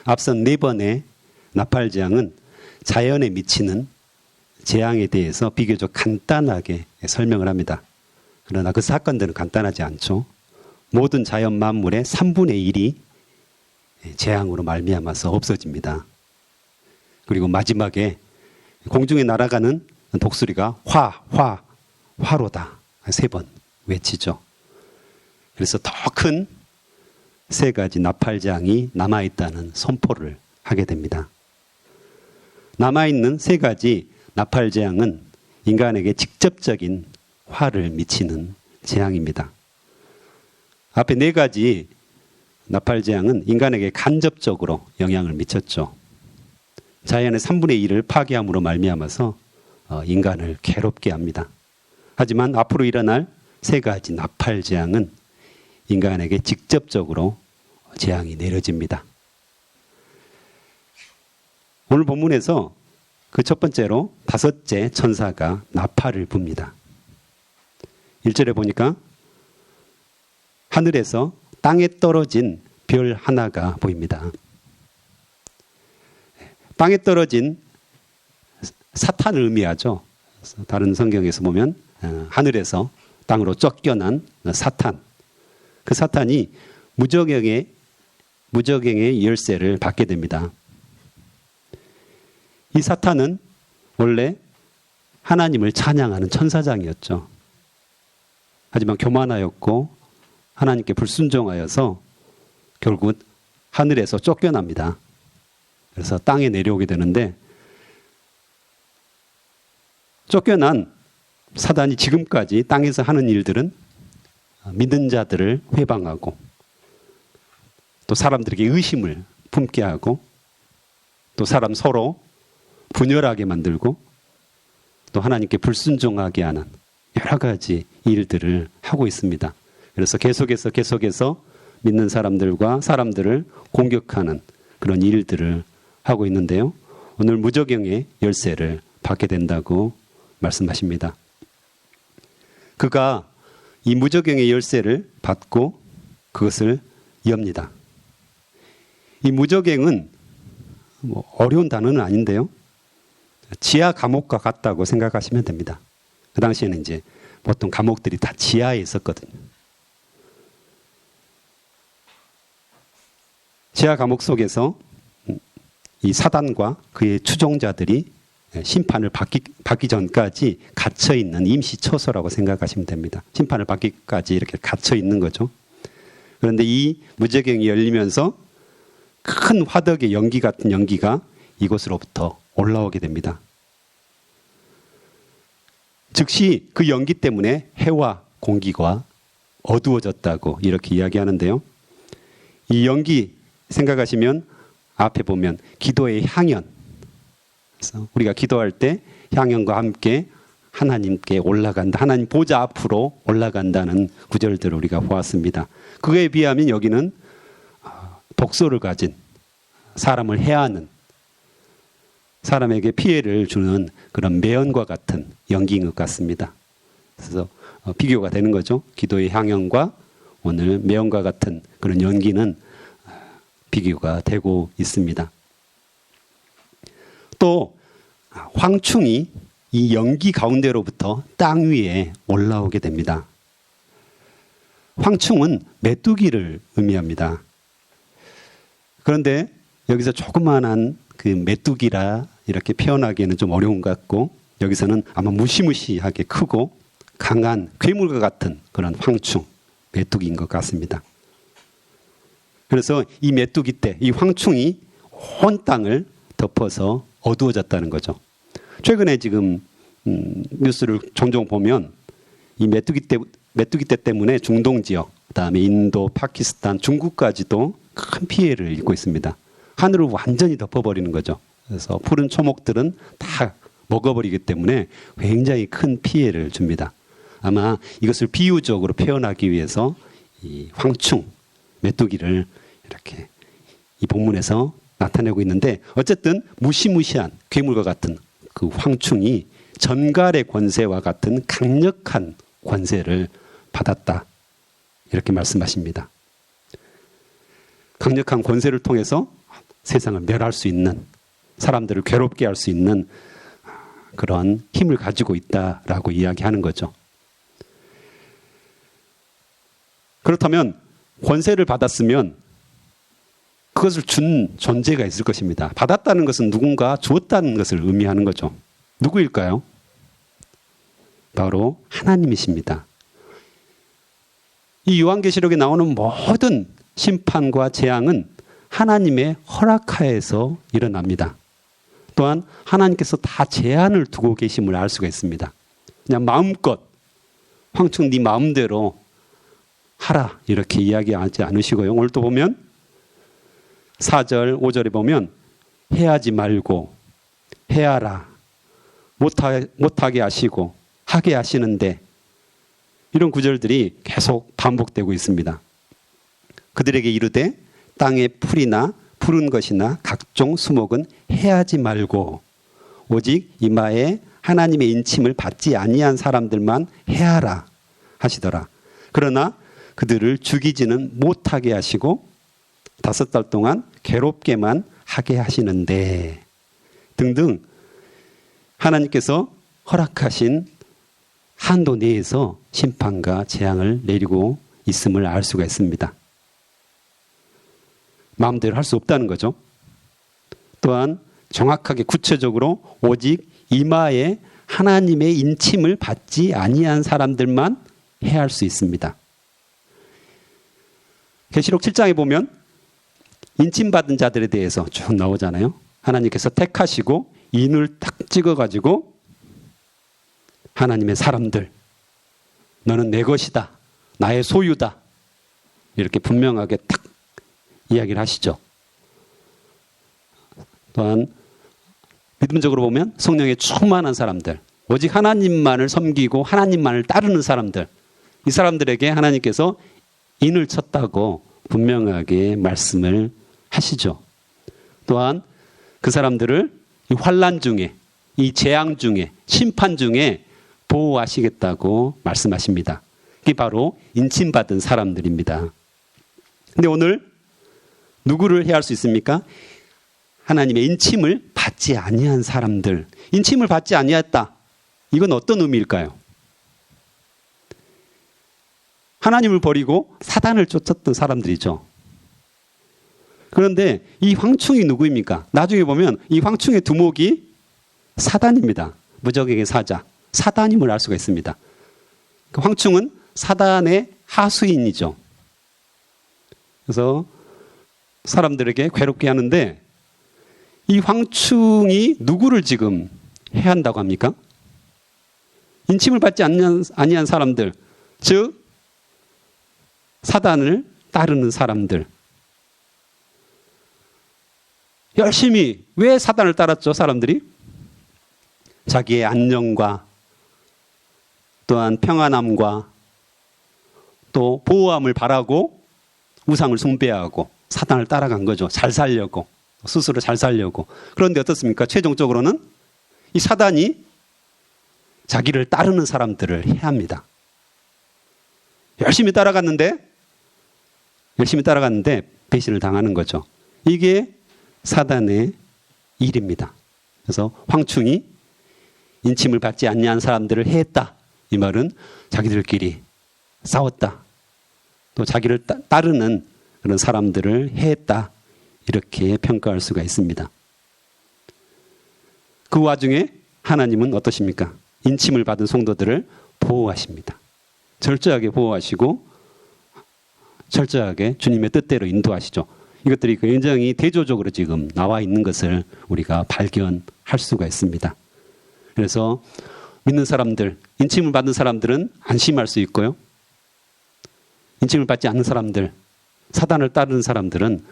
앞선 4번의 나팔재앙은 자연에 미치는 재앙에 대해서 비교적 간단하게 설명을 합니다. 그러나 그 사건들은 간단하지 않죠. 모든 자연 만물의 3분의 1이 재앙으로 말미암아서 없어집니다. 그리고 마지막에 공중에 날아가는 독수리가 화로다 3번 외치죠. 그래서 더 큰 3가지 나팔재앙이 남아있다는 선포를 하게 됩니다. 남아있는 3가지 나팔재앙은 인간에게 직접적인 화를 미치는 재앙입니다. 앞에 4가지 나팔재앙은 인간에게 간접적으로 영향을 미쳤죠. 자연의 3분의 1을 파괴함으로 말미암아서 인간을 괴롭게 합니다. 하지만 앞으로 일어날 3가지 나팔재앙은 인간에게 직접적으로 재앙이 내려집니다. 오늘 본문에서 그 첫 번째로 5째 천사가 나팔을 붑니다. 1절에 보니까 하늘에서 땅에 떨어진 별 하나가 보입니다. 땅에 떨어진 사탄을 의미하죠. 다른 성경에서 보면 하늘에서 땅으로 쫓겨난 사탄. 그 사탄이 무저갱의 열쇠를 받게 됩니다. 이 사탄은 원래 하나님을 찬양하는 천사장이었죠. 하지만 교만하였고 하나님께 불순종하여서 결국 하늘에서 쫓겨납니다. 그래서 땅에 내려오게 되는데, 쫓겨난 사단이 지금까지 땅에서 하는 일들은 믿는 자들을 회방하고 또 사람들에게 의심을 품게 하고 또 사람 서로 분열하게 만들고 또 하나님께 불순종하게 하는 여러 가지 일들을 하고 있습니다. 그래서 계속해서 믿는 사람들과 사람들을 공격하는 그런 일들을 하고 있는데요. 오늘 무저갱의 열쇠를 받게 된다고 말씀하십니다. 그가 이 무저갱의 열쇠를 받고 그것을 엽니다. 이 무저갱은 어려운 단어는 아닌데요. 지하 감옥과 같다고 생각하시면 됩니다. 그 당시에는 이제 보통 감옥들이 다 지하에 있었거든요. 지하 감옥 속에서 이 사단과 그의 추종자들이 심판을 받기 전까지 갇혀있는 임시처소라고 생각하시면 됩니다. 심판을 받기까지 이렇게 갇혀있는 거죠. 그런데 이 무저갱이 열리면서 큰 화덕의 연기 같은 연기가 이곳으로부터 올라오게 됩니다. 즉시 그 연기 때문에 해와 공기가 어두워졌다고 이렇게 이야기하는데요. 이 연기 생각하시면 앞에 보면 기도의 향연. 그래서 우리가 기도할 때 향연과 함께 하나님께 올라간다. 하나님 보좌 앞으로 올라간다는 구절들을 우리가 보았습니다. 그에 비하면 여기는 독소를 가진 사람을 해하는, 사람에게 피해를 주는 그런 매연과 같은 연기인 것 같습니다. 그래서 비교가 되는 거죠. 기도의 향연과 오늘 매연과 같은 그런 연기는 비교가 되고 있습니다. 또 황충이 이 연기 가운데로부터 땅 위에 올라오게 됩니다. 황충은 메뚜기를 의미합니다. 그런데 여기서 조그만한 그 메뚜기라 이렇게 표현하기에는 좀 어려운 것 같고, 여기서는 아마 무시무시하게 크고 강한 괴물과 같은 그런 황충, 메뚜기인 것 같습니다. 그래서 이 메뚜기 때 이 황충이 온 땅을 덮어서 어두워졌다는 거죠. 최근에 지금 뉴스를 종종 보면 이 메뚜기 때 때문에 중동 지역, 그다음에 인도, 파키스탄, 중국까지도 큰 피해를 입고 있습니다. 하늘을 완전히 덮어버리는 거죠. 그래서 푸른 초목들은 다 먹어버리기 때문에 굉장히 큰 피해를 줍니다. 아마 이것을 비유적으로 표현하기 위해서 이 황충, 메뚜기를 이렇게 이 본문에서 나타내고 있는데, 어쨌든 무시무시한 괴물과 같은 그 황충이 전갈의 권세와 같은 강력한 권세를 받았다. 이렇게 말씀하십니다. 강력한 권세를 통해서 세상을 멸할 수 있는, 사람들을 괴롭게 할 수 있는 그런 힘을 가지고 있다라고 이야기하는 거죠. 그렇다면 권세를 받았으면 그것을 준 존재가 있을 것입니다. 받았다는 것은 누군가 주었다는 것을 의미하는 거죠. 누구일까요? 바로 하나님이십니다. 이 요한계시록에 나오는 모든 심판과 재앙은 하나님의 허락하에서 일어납니다. 또한 하나님께서 다 제한을 두고 계심을 알 수가 있습니다. 그냥 마음껏 황충 네 마음대로 하라 이렇게 이야기하지 않으시고요. 오늘 또 보면 4절 5절에 보면 해하지 말고 해하라 못하게 하시고 하게 하시는데, 이런 구절들이 계속 반복되고 있습니다. 그들에게 이르되 땅의 풀이나 푸른 것이나 각종 수목은 해하지 말고 오직 이마에 하나님의 인침을 받지 아니한 사람들만 해하라 하시더라. 그러나 그들을 죽이지는 못하게 하시고 5달 동안 괴롭게만 하게 하시는데, 등등 하나님께서 허락하신 한도 내에서 심판과 재앙을 내리고 있음을 알 수가 있습니다. 마음대로 할 수 없다는 거죠. 또한 정확하게 구체적으로 오직 이마에 하나님의 인침을 받지 아니한 사람들만 해할 수 있습니다. 계시록 7장에 보면 인침받은 자들에 대해서 쭉 나오잖아요. 하나님께서 택하시고 인을 딱 찍어가지고 하나님의 사람들, 너는 내 것이다, 나의 소유다, 이렇게 분명하게 딱 이야기를 하시죠. 또한 믿음적으로 보면 성령에 충만한 사람들, 오직 하나님만을 섬기고 하나님만을 따르는 사람들, 이 사람들에게 하나님께서 인을 쳤다고 분명하게 말씀을 하시죠. 또한 그 사람들을 이 환난 중에, 이 재앙 중에, 심판 중에 보호하시겠다고 말씀하십니다. 이게 바로 인침받은 사람들입니다. 근데 오늘 누구를 해할 수 있습니까? 하나님의 인침을 받지 아니한 사람들. 인침을 받지 아니했다. 이건 어떤 의미일까요? 하나님을 버리고 사단을 쫓았던 사람들이죠. 그런데 이 황충이 누구입니까? 나중에 보면 이 황충의 두목이 사단입니다. 무적에게 사자. 사단임을 알 수가 있습니다. 그 황충은 사단의 하수인이죠. 그래서 사람들에게 괴롭게 하는데, 이 황충이 누구를 지금 해야 한다고 합니까? 인침을 받지 아니한 사람들, 즉 사단을 따르는 사람들. 열심히 왜 사단을 따랐죠? 사람들이 자기의 안녕과 또한 평안함과 또 보호함을 바라고 우상을 숭배하고 사단을 따라간 거죠. 잘 살려고, 스스로 잘 살려고. 그런데 어떻습니까? 최종적으로는 이 사단이 자기를 따르는 사람들을 해야 합니다. 열심히 따라갔는데 배신을 당하는 거죠. 이게 사단의 일입니다. 그래서 황충이 인침을 받지 아니한 사람들을 해했다. 이 말은 자기들끼리 싸웠다. 또 자기를 따르는 그런 사람들을 해했다. 이렇게 평가할 수가 있습니다. 그 와중에 하나님은 어떠십니까? 인침을 받은 성도들을 보호하십니다. 철저하게 보호하시고 철저하게 주님의 뜻대로 인도하시죠. 이것들이 굉장히 대조적으로 지금 나와 있는 것을 우리가 발견할 수가 있습니다. 그래서 믿는 사람들, 인침을 받은 사람들은 안심할 수 있고요. 인침을 받지 않는 사람들, 사단을 따르는 사람들은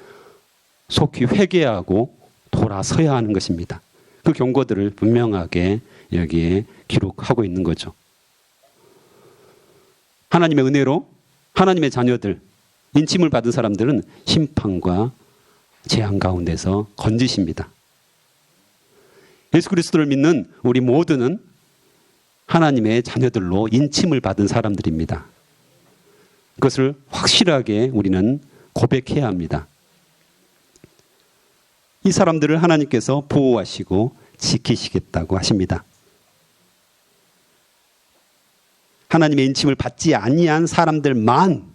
속히 회개하고 돌아서야 하는 것입니다. 그 경고들을 분명하게 여기에 기록하고 있는 거죠. 하나님의 은혜로 하나님의 자녀들, 인침을 받은 사람들은 심판과 재앙 가운데서 건지십니다. 예수 그리스도를 믿는 우리 모두는 하나님의 자녀들로 인침을 받은 사람들입니다. 그것을 확실하게 우리는 고백해야 합니다. 이 사람들을 하나님께서 보호하시고 지키시겠다고 하십니다. 하나님의 인침을 받지 아니한 사람들만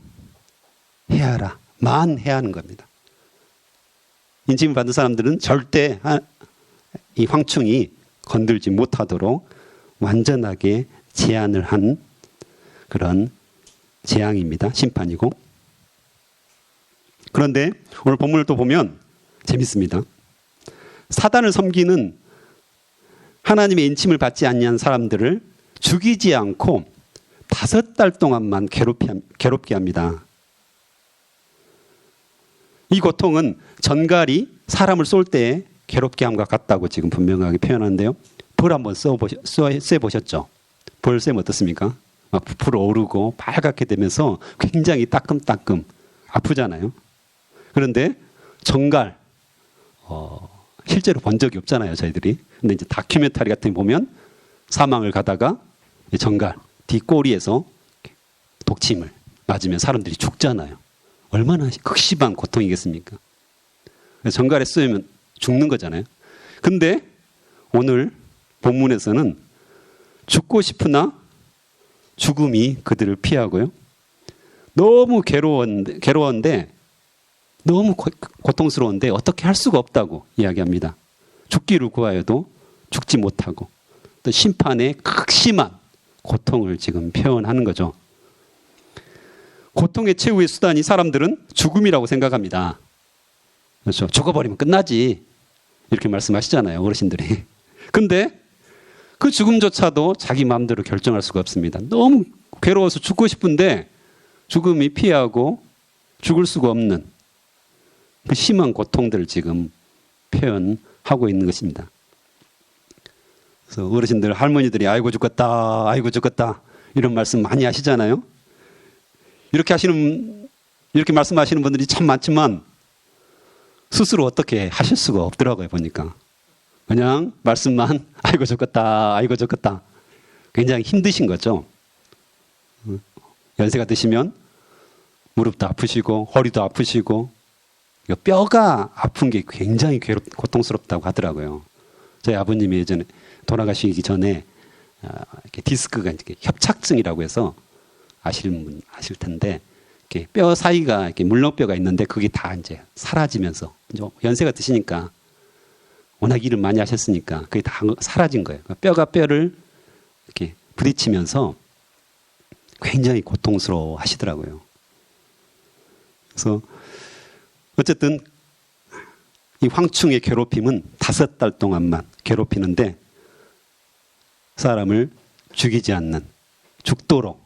해하라. 만 해야 하는 겁니다. 인침을 받은 사람들은 절대 이 황충이 건들지 못하도록 완전하게 제한을 한 그런 재앙입니다. 심판이고. 그런데 오늘 본문을 또 보면 재밌습니다. 사단을 섬기는 하나님의 인침을 받지 아니한 사람들을 죽이지 않고 5달 동안만 괴롭게 합니다. 이 고통은 전갈이 사람을 쏠 때 괴롭게 함과 같다고 지금 분명하게 표현하는데요. 불 한번 쐬보셨죠? 불 쐬면 어떻습니까? 막 부풀어 오르고 빨갛게 되면서 굉장히 따끔따끔 아프잖아요. 그런데 전갈 실제로 본 적이 없잖아요, 저희들이. 근데 이제 다큐멘터리 같은 거 보면 사망을 가다가 전갈 뒷꼬리에서 독침을 맞으면 사람들이 죽잖아요. 얼마나 극심한 고통이겠습니까? 전갈에 쓰이면 죽는 거잖아요. 근데 오늘 본문에서는 죽고 싶으나 죽음이 그들을 피하고요. 너무 괴로웠는데 너무 고통스러운데 어떻게 할 수가 없다고 이야기합니다. 죽기를 구하여도 죽지 못하고 또 심판의 극심한 고통을 지금 표현하는 거죠. 고통의 최후의 수단이 사람들은 죽음이라고 생각합니다. 그렇죠. 죽어버리면 끝나지. 이렇게 말씀하시잖아요, 어르신들이. 근데 그 죽음조차도 자기 마음대로 결정할 수가 없습니다. 너무 괴로워서 죽고 싶은데 죽음이 피하고 죽을 수가 없는 그 심한 고통들을 지금 표현하고 있는 것입니다. 그래서 어르신들, 할머니들이 아이고 죽겠다, 아이고 죽겠다 이런 말씀 많이 하시잖아요. 이렇게 말씀하시는 분들이 참 많지만 스스로 어떻게 하실 수가 없더라고요, 보니까. 그냥 말씀만 아이고 죽겠다, 아이고 죽겠다. 굉장히 힘드신 거죠. 연세가 드시면 무릎도 아프시고 허리도 아프시고 뼈가 아픈 게 굉장히 고통스럽다고 하더라고요. 저희 아버님이 예전에 돌아가시기 전에 이렇게 디스크가 이렇게 협착증이라고 해서 아실 텐데 이렇게 뼈 사이가 이렇게 물렁뼈가 있는데 그게 다 이제 사라지면서 이제 연세가 드시니까 워낙 일을 많이 하셨으니까 그게 다 사라진 거예요. 뼈가 뼈를 이렇게 부딪히면서 굉장히 고통스러워 하시더라고요. 그래서 어쨌든 이 황충의 괴롭힘은 5달 동안만 괴롭히는데 사람을 죽이지 않는 죽도록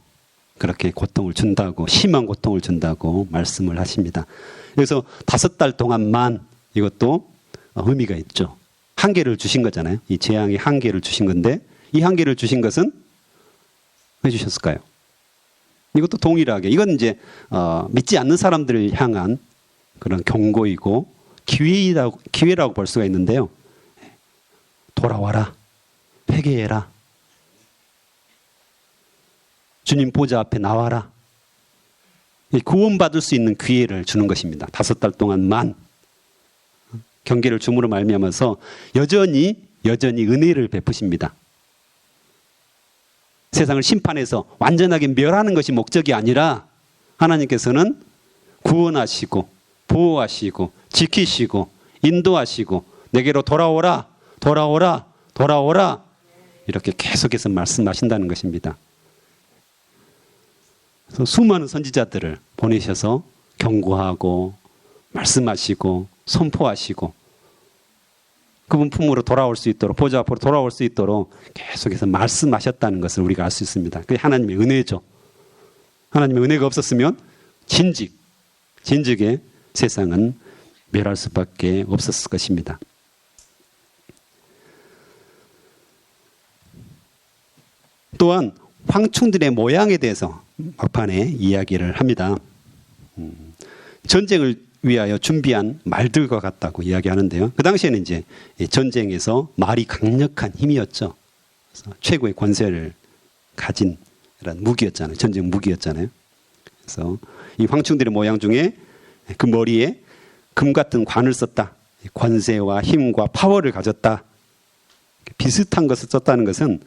그렇게 고통을 준다고, 심한 고통을 준다고 말씀을 하십니다. 그래서 5달 동안만 이것도 의미가 있죠. 한계를 주신 거잖아요. 이 재앙의 한계를 주신 건데 이 한계를 주신 것은 왜 주셨을까요? 이것도 동일하게 이건 이제 믿지 않는 사람들을 향한 그런 경고이고 기회라고 볼 수가 있는데요. 돌아와라. 회개해라. 주님 보좌 앞에 나와라. 구원받을 수 있는 기회를 주는 것입니다. 5달 동안만 경계를 줌으로 말미암아서 여전히 은혜를 베푸십니다. 세상을 심판해서 완전하게 멸하는 것이 목적이 아니라 하나님께서는 구원하시고 보호하시고 지키시고 인도하시고 내게로 돌아오라, 돌아오라, 돌아오라 이렇게 계속해서 말씀하신다는 것입니다. 그래서 수많은 선지자들을 보내셔서 경고하고 말씀하시고 선포하시고 그분 품으로 돌아올 수 있도록 보좌 앞으로 돌아올 수 있도록 계속해서 말씀하셨다는 것을 우리가 알 수 있습니다. 그게 하나님의 은혜죠. 하나님의 은혜가 없었으면 진즉에 세상은 멸할 수밖에 없었을 것입니다. 또한 황충들의 모양에 대해서 막판에 이야기를 합니다. 전쟁을 위하여 준비한 말들과 같다고 이야기하는데요. 그 당시에는 이제 전쟁에서 말이 강력한 힘이었죠. 그래서 최고의 권세를 가진 이런 무기였잖아요. 전쟁 무기였잖아요. 그래서 이 황충들의 모양 중에 그 머리에 금 같은 관을 썼다. 권세와 힘과 파워를 가졌다. 비슷한 것을 썼다는 것은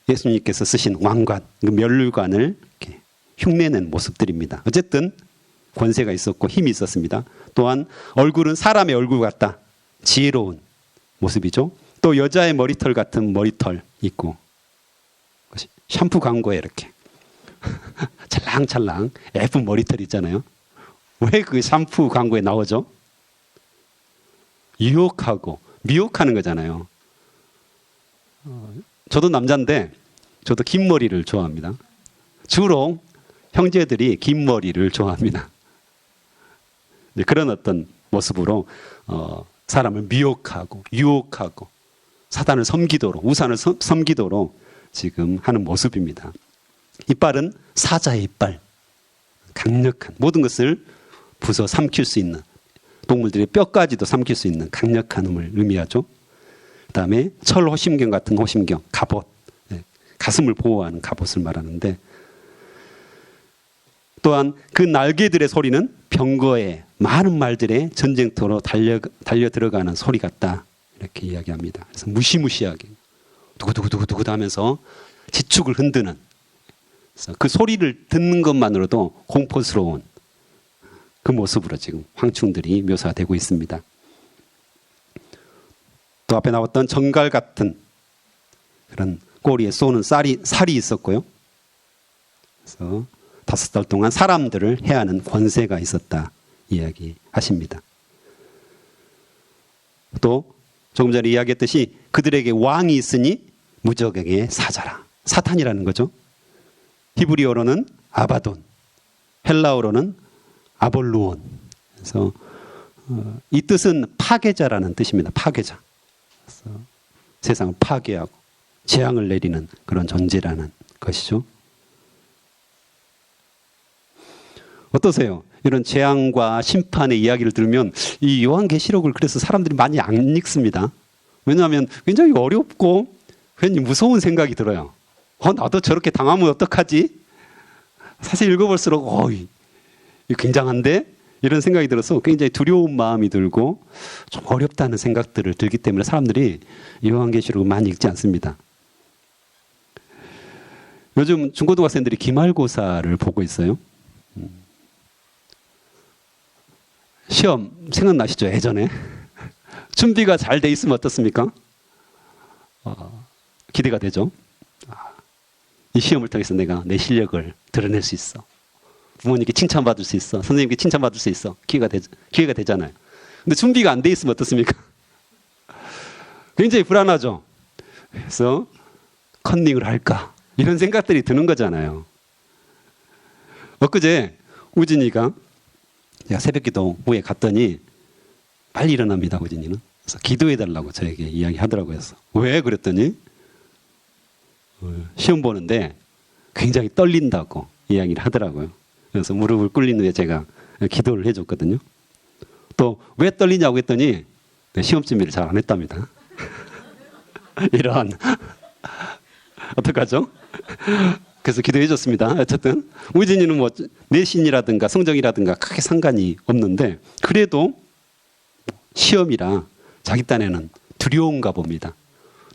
예수님께서 쓰신 왕관, 면류관을 이렇게 흉내낸 모습들입니다. 어쨌든 권세가 있었고 힘이 있었습니다. 또한 얼굴은 사람의 얼굴 같다. 지혜로운 모습이죠. 또 여자의 머리털 같은 머리털 있고, 샴푸 광고에 이렇게 찰랑찰랑 예쁜 머리털 있잖아요. 왜 그 샴푸 광고에 나오죠? 유혹하고 미혹하는 거잖아요. 저도 남자인데 저도 긴 머리를 좋아합니다. 주로 형제들이 긴 머리를 좋아합니다. 그런 어떤 모습으로 사람을 미혹하고 유혹하고 사단을 섬기도록, 우상을 섬기도록 지금 하는 모습입니다. 이빨은 사자의 이빨, 강력한 모든 것을 부숴 삼킬 수 있는, 동물들의 뼈까지도 삼킬 수 있는 강력한 힘을 의미하죠. 그 다음에 철 호심경 같은 호심경, 갑옷, 가슴을 보호하는 갑옷을 말하는데, 또한 그 날개들의 소리는 병거의 많은 말들의 전쟁터로 달려 들어가는 소리 같다, 이렇게 이야기합니다. 그래서 무시무시하게 두구두구두구두구 하면서 지축을 흔드는, 그래서 그 소리를 듣는 것만으로도 공포스러운 그 모습으로 지금 황충들이 묘사되고 있습니다. 또 앞에 나왔던 정갈 같은 그런 꼬리에 쏘는 살이 있었고요. 그래서 5달 동안 사람들을 해하는 권세가 있었다 이야기하십니다. 또 조금 전에 이야기했듯이 그들에게 왕이 있으니 무적에게 사자라. 사탄이라는 거죠. 히브리어로는 아바돈, 헬라어로는 아볼루온. 그래서 이 뜻은 파괴자라는 뜻입니다. 파괴자. 그래서 세상을 파괴하고 재앙을 내리는 그런 존재라는 것이죠. 어떠세요? 이런 재앙과 심판의 이야기를 들으면 이 요한계시록을 그래서 사람들이 많이 안 읽습니다. 왜냐하면 굉장히 어렵고 괜히 무서운 생각이 들어요. 나도 저렇게 당하면 어떡하지? 사실 읽어볼수록 굉장한데? 이런 생각이 들어서 굉장히 두려운 마음이 들고 좀 어렵다는 생각들을 들기 때문에 사람들이 요한계시록을 많이 읽지 않습니다. 요즘 중고등학생들이 기말고사를 보고 있어요. 시험 생각나시죠? 예전에 준비가 잘 돼 있으면 어떻습니까? 기대가 되죠. 이 시험을 통해서 내가 내 실력을 드러낼 수 있어. 부모님께 칭찬받을 수 있어. 선생님께 칭찬받을 수 있어. 기회가 되잖아요. 근데 준비가 안 돼 있으면 어떻습니까? 굉장히 불안하죠. 그래서 컨닝을 할까? 이런 생각들이 드는 거잖아요. 엊그제 우진이가 제가 새벽기도 후에 갔더니 빨리 일어납니다. 우진이는. 그래서 기도해달라고 저에게 이야기하더라고요. 왜? 그랬더니 시험 보는데 굉장히 떨린다고 이야기를 하더라고요. 그래서 무릎을 꿇린 후에 제가 기도를 해줬거든요. 또 왜 떨리냐고 했더니 시험 준비를 잘 안 했답니다. 이런 어떡하죠? 그래서 기도해 줬습니다. 어쨌든 우진이는 뭐 내신이라든가 성적이라든가 크게 상관이 없는데 그래도 시험이라 자기 딴에는 두려운가 봅니다.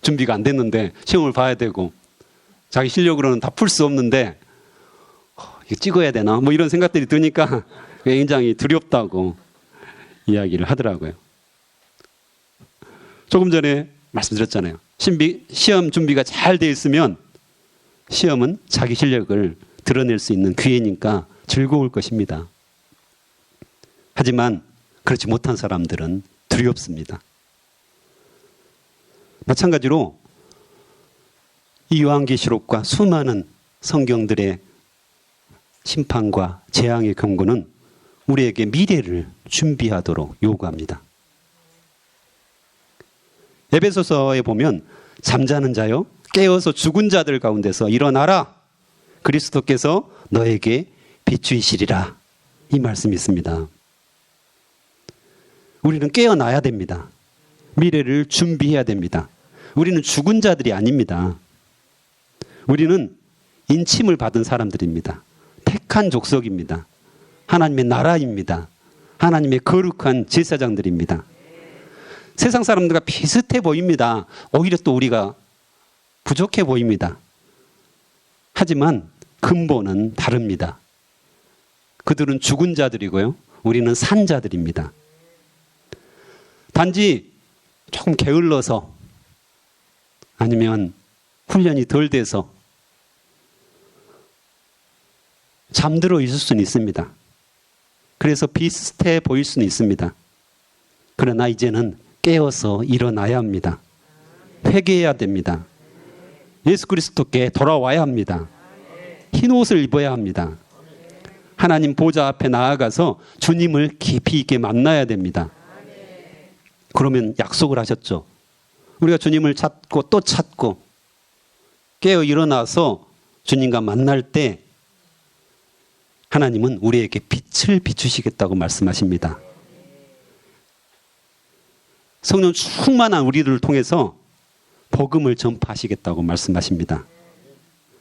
준비가 안 됐는데 시험을 봐야 되고 자기 실력으로는 다 풀 수 없는데 이거 찍어야 되나? 뭐 이런 생각들이 드니까 굉장히 두렵다고 이야기를 하더라고요. 조금 전에 말씀드렸잖아요. 시험 준비가 잘 돼 있으면 시험은 자기 실력을 드러낼 수 있는 기회니까 즐거울 것입니다. 하지만 그렇지 못한 사람들은 두렵습니다. 마찬가지로 이 요한계시록과 수많은 성경들의 심판과 재앙의 경고는 우리에게 미래를 준비하도록 요구합니다. 에베소서에 보면 잠자는 자여 깨어서 죽은 자들 가운데서 일어나라. 그리스도께서 너에게 비추이시리라. 이 말씀이 있습니다. 우리는 깨어나야 됩니다. 미래를 준비해야 됩니다. 우리는 죽은 자들이 아닙니다. 우리는 인침을 받은 사람들입니다. 택한 족속입니다. 하나님의 나라입니다. 하나님의 거룩한 제사장들입니다. 세상 사람들과 비슷해 보입니다. 오히려 또 우리가 부족해 보입니다. 하지만 근본은 다릅니다. 그들은 죽은 자들이고요. 우리는 산 자들입니다. 단지 조금 게을러서 아니면 훈련이 덜 돼서 잠들어 있을 수는 있습니다. 그래서 비슷해 보일 수는 있습니다. 그러나 이제는 깨어서 일어나야 합니다. 회개해야 됩니다. 예수 그리스도께 돌아와야 합니다. 흰 옷을 입어야 합니다. 하나님 보좌 앞에 나아가서 주님을 깊이 있게 만나야 됩니다. 그러면 약속을 하셨죠. 우리가 주님을 찾고 또 찾고 깨어 일어나서 주님과 만날 때 하나님은 우리에게 빛을 비추시겠다고 말씀하십니다. 성령 충만한 우리를 통해서 복음을 전파하시겠다고 말씀하십니다.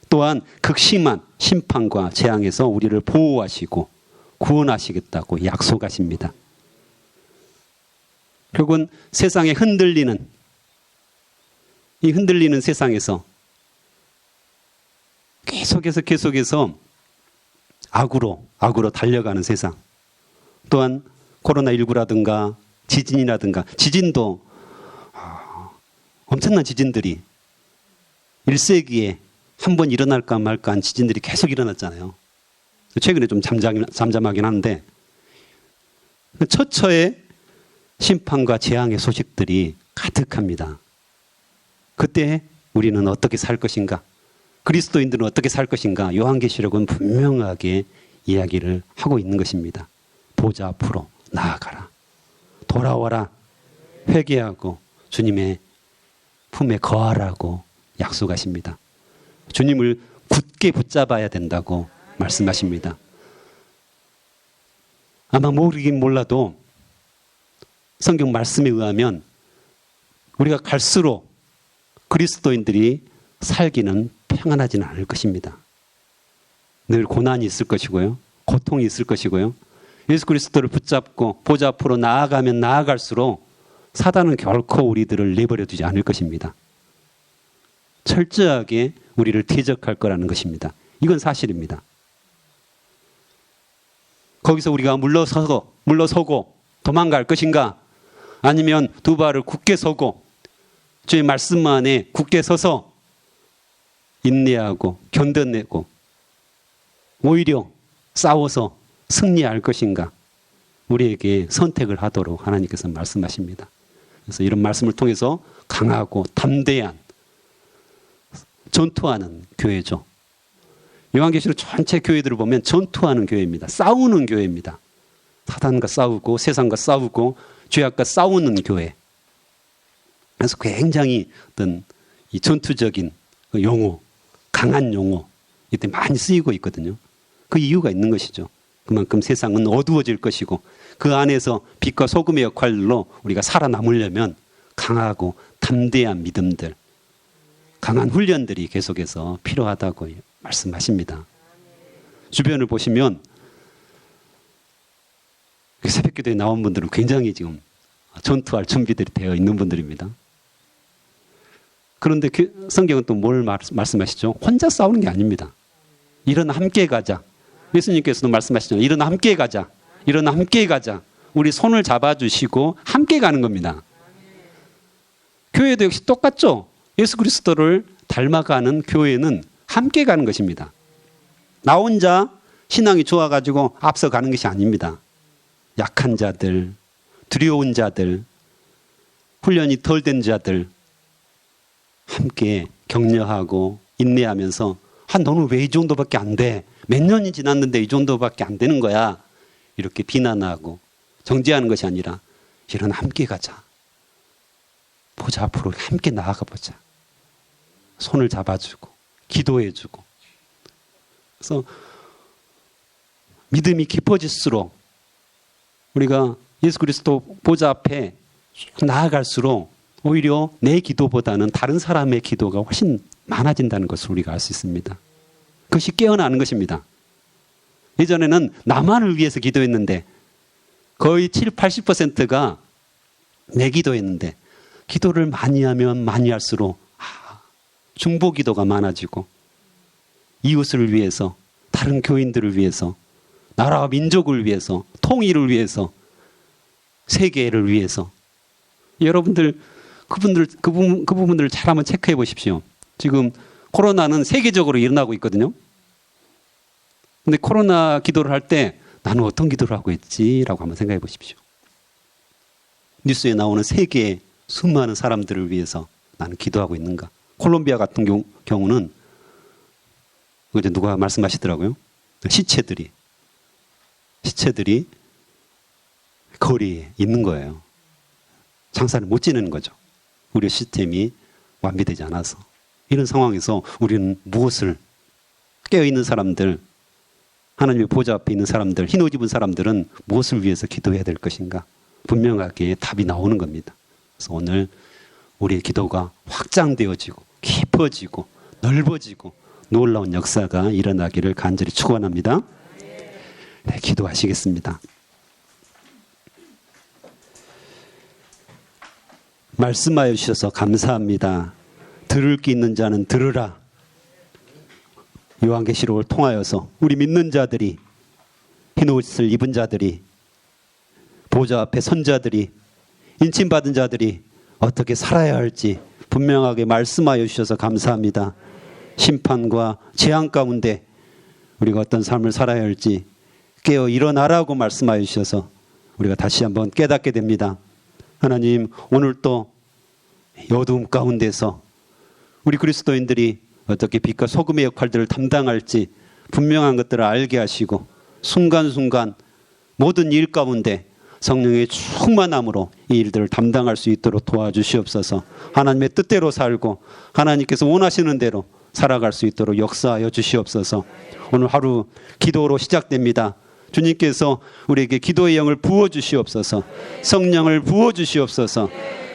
또한 극심한 심판과 재앙에서 우리를 보호하시고 구원하시겠다고 약속하십니다. 결국은 세상에 흔들리는 이 흔들리는 세상에서 계속해서 악으로 달려가는 세상, 또한 코로나19라든가 지진이라든가, 지진도 엄청난 지진들이 1세기에 한 번 일어날까 말까 한 지진들이 계속 일어났잖아요. 최근에 좀 잠잠하긴 한데 처처의 심판과 재앙의 소식들이 가득합니다. 그때 우리는 어떻게 살 것인가? 그리스도인들은 어떻게 살 것인가? 요한계시록은 분명하게 이야기를 하고 있는 것입니다. 보좌 앞으로 나아가라. 돌아와라. 회개하고 주님의 품에 거하라고 약속하십니다. 주님을 굳게 붙잡아야 된다고 말씀하십니다. 아마 모르긴 몰라도 성경 말씀에 의하면 우리가 갈수록 그리스도인들이 살기는 평안하지는 않을 것입니다. 늘 고난이 있을 것이고요. 고통이 있을 것이고요. 예수 그리스도를 붙잡고 보좌 앞으로 나아가면 나아갈수록 사단은 결코 우리들을 내버려 두지 않을 것입니다. 철저하게 우리를 대적할 거라는 것입니다. 이건 사실입니다. 거기서 우리가 물러서고 도망갈 것인가? 아니면 두 발을 굳게 서고 주의 말씀 안에 굳게 서서 인내하고 견뎌내고 오히려 싸워서 승리할 것인가? 우리에게 선택을 하도록 하나님께서 말씀하십니다. 그래서 이런 말씀을 통해서 강하고 담대한 전투하는 교회죠. 요한계시록 전체 교회들을 보면 전투하는 교회입니다. 싸우는 교회입니다. 사단과 싸우고 세상과 싸우고 죄악과 싸우는 교회. 그래서 굉장히 어떤 이 전투적인 용어, 강한 용어 이때 많이 쓰이고 있거든요. 그 이유가 있는 것이죠. 그만큼 세상은 어두워질 것이고 그 안에서 빛과 소금의 역할로 우리가 살아남으려면 강하고 담대한 믿음들, 강한 훈련들이 계속해서 필요하다고 말씀하십니다. 주변을 보시면 새벽기도에 나온 분들은 굉장히 지금 전투할 준비들이 되어 있는 분들입니다. 그런데 성경은 또 뭘 말씀하시죠? 혼자 싸우는 게 아닙니다. 일어나 함께 가자. 예수님께서도 말씀하시죠. 일어나 함께 가자. 일어나 함께 가자. 우리 손을 잡아주시고 함께 가는 겁니다. 교회도 역시 똑같죠. 예수 그리스도를 닮아가는 교회는 함께 가는 것입니다. 나 혼자 신앙이 좋아가지고 앞서가는 것이 아닙니다. 약한 자들, 두려운 자들, 훈련이 덜 된 자들 함께 격려하고 인내하면서 너는 왜 이 정도밖에 안 돼? 몇 년이 지났는데 이 정도밖에 안 되는 거야. 이렇게 비난하고 정죄하는 것이 아니라 일어나 함께 가자. 보좌 앞으로 함께 나아가 보자. 손을 잡아주고 기도해주고. 그래서 믿음이 깊어질수록 우리가 예수 그리스도 보좌 앞에 나아갈수록 오히려 내 기도보다는 다른 사람의 기도가 훨씬 많아진다는 것을 우리가 알 수 있습니다. 그것이 깨어나는 것입니다. 예전에는 나만을 위해서 기도했는데 거의 7, 80%가 내 기도했는데 기도를 많이 하면 많이 할수록 중보 기도가 많아지고 이웃을 위해서, 다른 교인들을 위해서, 나라와 민족을 위해서, 통일을 위해서, 세계를 위해서. 여러분들 그 부분들을 잘 한번 체크해 보십시오. 지금 코로나는 세계적으로 일어나고 있거든요. 근데 코로나 기도를 할 때 나는 어떤 기도를 하고 있지라고 한번 생각해 보십시오. 뉴스에 나오는 세계의 수많은 사람들을 위해서 나는 기도하고 있는가? 콜롬비아 같은 경우는 이제 누가 말씀하시더라고요. 시체들이 거리에 있는 거예요. 장사를 못 지내는 거죠. 우리의 시스템이 완비되지 않아서. 이런 상황에서 우리는 무엇을, 깨어있는 사람들, 하나님의 보좌 앞에 있는 사람들, 흰옷 입은 사람들은 무엇을 위해서 기도해야 될 것인가? 분명하게 답이 나오는 겁니다. 그래서 오늘 우리의 기도가 확장되어지고 깊어지고 넓어지고 놀라운 역사가 일어나기를 간절히 축원합니다. 네, 기도하시겠습니다. 말씀하여 주셔서 감사합니다. 들을 게 있는 자는 들으라. 요한계시록을 통하여서 우리 믿는 자들이, 흰옷을 입은 자들이, 보좌 앞에 선 자들이, 인침받은 자들이 어떻게 살아야 할지 분명하게 말씀하여 주셔서 감사합니다. 심판과 재앙 가운데 우리가 어떤 삶을 살아야 할지 깨어 일어나라고 말씀하여 주셔서 우리가 다시 한번 깨닫게 됩니다. 하나님, 오늘 또 어두움 가운데서 우리 그리스도인들이 어떻게 빛과 소금의 역할들을 담당할지 분명한 것들을 알게 하시고 순간순간 모든 일 가운데 성령의 충만함으로 이 일들을 담당할 수 있도록 도와주시옵소서. 하나님의 뜻대로 살고 하나님께서 원하시는 대로 살아갈 수 있도록 역사하여 주시옵소서. 오늘 하루 기도로 시작됩니다. 주님께서 우리에게 기도의 영을 부어주시옵소서. 성령을 부어주시옵소서.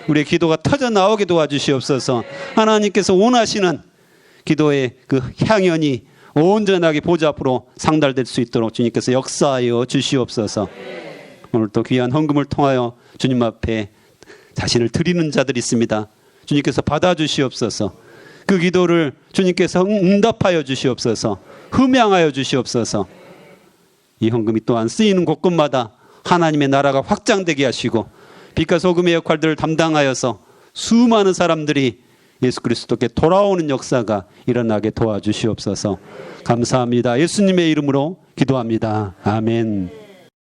우리의 기도가 터져나오게 도와주시옵소서. 하나님께서 원하시는 기도의 그 향연이 온전하게 보좌 앞으로 상달될 수 있도록 주님께서 역사하여 주시옵소서. 오늘 또 귀한 헌금을 통하여 주님 앞에 자신을 드리는 자들이 있습니다. 주님께서 받아주시옵소서. 그 기도를 주님께서 응답하여 주시옵소서. 흠양하여 주시옵소서. 이 헌금이 또한 쓰이는 곳곳마다 하나님의 나라가 확장되게 하시고 빛과 소금의 역할들을 담당하여서 수많은 사람들이 예수 그리스도께 돌아오는 역사가 일어나게 도와주시옵소서. 감사합니다. 예수님의 이름으로 기도합니다. 아멘.